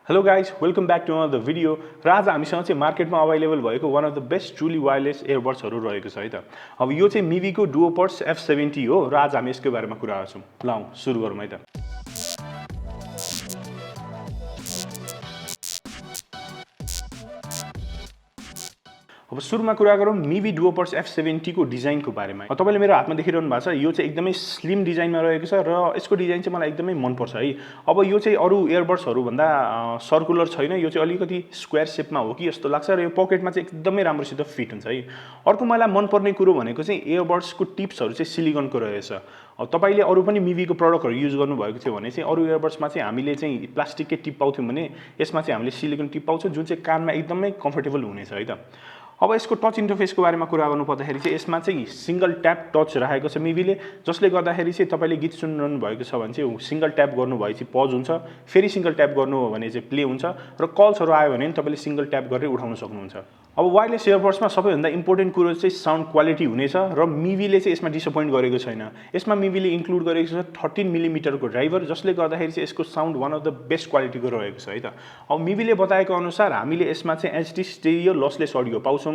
Hello guys, welcome back to another video. र आज हामीसँग चाहिँ मार्केटमा अवेलेबल भएको one of the best truly wireless earbudsहरु रहेको छ है त। अब यो चाहिँ Mivi को DuoPods F70 हो र आज हामी यसको बारेमा कुरा गर्छौं। ल सुरु गरौँ है त। अब सुरुमा कुरा गरौँ Mivi DuoPods F70 को डिजाइनको बारेमा। तपाईले मेरो हातमा देखिरहनु भएको छ, यो चाहिँ एकदमै स्लिम डिजाइनमा रहेको छ र यसको डिजाइन चाहिँ मलाई एकदमै मन पर्छ है। अब यो चाहिँ अरु इयरबड्सहरु भन्दा सर्कुलर छैन, यो चाहिँ अलिकति स्क्वायर शेपमा हो कि जस्तो लाग्छ र यो पकेटमा चाहिँ एकदमै राम्रोसित फिट हुन्छ है। अर्को मलाई मन पर्ने कुरो भनेको चाहिँ इयरबड्सको टिप्सहरु चाहिँ सिलिकनको रहेछ। अब तपाईले अरु पनि Mivi को प्रोडक्टहरु युज गर्नु भएको थियो भने चाहिँ अरु इयरबड्समा चाहिँ हामीले चाहिँ प्लास्टिककै टिप पाउँथ्यौं भने यसमा चाहिँ हामीले सिलिकन टिप पाउँछौं जुन चाहिँ कानमा एकदमै कम्फर्टेबल हुनेछ है त। अब यसको टच इन्टरफेसको बारेमा कुरा गर्नु पर्दाखेरि चाहिँ यसमा चाहिँ सिंगल ट्याप टच राखेको छ Miviले, जसले गर्दाखेरि चाहिँ तपाईले गीत सुनिरहनु भएको छ भने चाहिँ सिंगल ट्याप गर्नु भएपछि पज हुन्छ, फेरि सिंगल ट्याप गर्नु हो भने चाहिँ प्ले हुन्छ र कल्सहरु आयो भने तपाईले सिंगल ट्याप गरेर उठाउन सक्नुहुन्छ। अब वायरलेस इयरबड्समा सबैभन्दा इम्पोर्टेन्ट कुरो चाहिँ साउन्ड क्वालिटी हुनेछ र Miviले चाहिँ यसमा डिसअपोइन्ट गरेको छैन। यसमा Miviले इन्क्लुड गरेको छ 13 मिलिमिटर को ड्राइभर, जसले गर्दाखेरि चाहिँ यसको sound one of the best क्वालिटीको रहेको छ है त। अब Miviले बताएको अनुसार हामीले यसमा चाहिँ एचडी स्टेरियो लसलेस अडियो पाउँछौं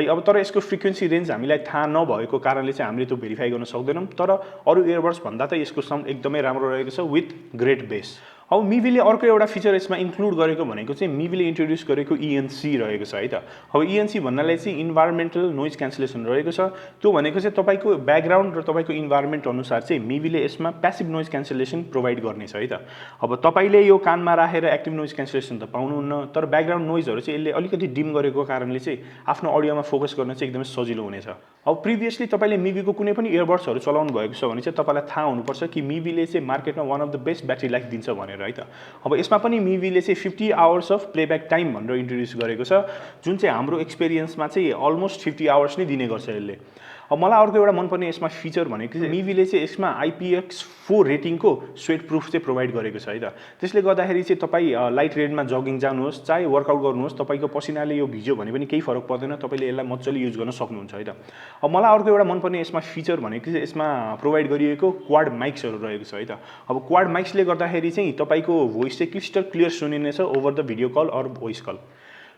है। अब तर यसको फ्रिक्वेन्सी रेन्ज हामीलाई थाहा नभएको कारणले चाहिँ हामीले त्यो भेरिफाई गर्न सक्दैनौं, तर अरु इयरबड्स भन्दा त यसको साउन्ड एकदमै राम्रो रहेको छ विथ ग्रेट बेस। अब Miviले अर्को एउटा फिचर यसमा इन्क्लुड गरेको भनेको चाहिँ Miviले इन्ट्रोड्युस गरेको ENC रहेको छ है त। अब ENC भन्नाले चाहिँ इन्भाइरोमेन्टल नोइज क्यान्सलेसन रहेको छ। त्यो भनेको चाहिँ तपाईको ब्याकग्राउन्ड र तपाईको इन्भाइरोमेन्ट अनुसार चाहिँ Miviले यसमा प्यासिभ नोइज क्यान्सलेसन प्रोवाइड गर्नेछ है त। अब तपाईले यो कानमा राखेर एक्टिभ नोइज क्यान्सलेसन त पाउनुहुन्न, तर ब्याकग्राउन्ड नोइजहरु चाहिँ यसले अलिकति डिम गरेको कारणले चाहिँ आफ्नो अडियोमा फोकस गर्न चाहिँ एकदमै सजिलो हुनेछ। अब प्रिभियसली तपाईले Mivi को कुनै पनि इयरबड्सहरु चलाउनु भएको छ भने चाहिँ तपाईलाई थाहा हुनुपर्छ कि Miviले चाहिँ मार्केटमा one of the best battery life दिन्छ भनेर है त। अब यसमा पनि Miviले चाहिँ 50 आवर्स अफ प्लेब्याक टाइम भनेर इन्ट्रोड्युस गरेको छ, जुन चाहिँ हाम्रो एक्सपीरियन्समा चाहिँ अलमोस्ट 50 आवर्स नै दिने गर्छ यसले। अब मलाई अर्को एउटा मनपर्ने यसमा फिचर भनेको चाहिँ Miviले चाहिँ यसमा IPX4 रेटिङको स्वेट प्रुफ चाहिँ प्रोवाइड गरेको छ है त। त्यसले गर्दाखेरि चाहिँ तपाई लाइट रेनमा जगिङ जानुहोस्, चाहे वर्कआउट गर्नुहोस्, तपाईको पसिनाले यो भिज्यो भने पनि केही फरक पर्दैन, तपाईले यसलाई मज्जाले युज गर्न सक्नुहुन्छ है त। अब मलाई अर्को एउटा मनपर्ने यसमा फिचर भनेको चाहिँ यसमा प्रोवाइड गरिएको क्वाड माइक्सहरु रहेको छ है त। अब क्वाड माइक्सले गर्दाखेरि चाहिँ तपाईको भोइस चाहिँ क्रिस्टल क्लियर सुनिनेछ over the video call or voice call.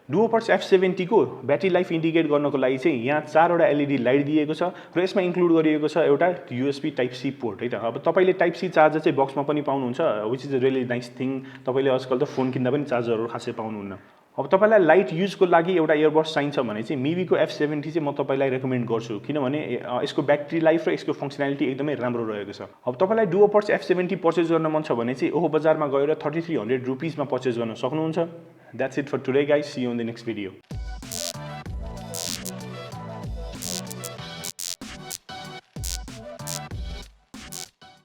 DuoPods F70 को ब्याट्री लाइफ इन्डिकेट गर्नको लागि चाहिँ यहाँ 4 वटा LED लाइट दिएको छ र यसमा इन्क्लुड गरिएको छ एउटा USB टाइप C पोर्ट है त। अब तपाईले टाइप C चार्जर चाहिँ बक्समा पनि पाउनुहुन्छ, which is a really nice thing. तपाईले आजकल त फोन किन्दा पनि चार्जरहरु खासै पाउनुहुन्न। अब तपाईलाई लाइट युजको लागि एउटा इयरबड्स चाहिन्छ भने चाहिँ Mivi को F70 चाहिँ म तपाईलाई रेकमेन्ड गर्छु, किनभने यसको ब्याट्री लाइफ र यसको फंक्सनालिटी एकदमै राम्रो रहेको छ। अब तपाईलाई DuoPods F70 पर्चेज गर्न मन छ भने चाहिँ ओहो बजारमा गएर 3300 रुपीस मा पर्चेज गर्न सक्नुहुन्छ। That's it for today guys, see you on the next video.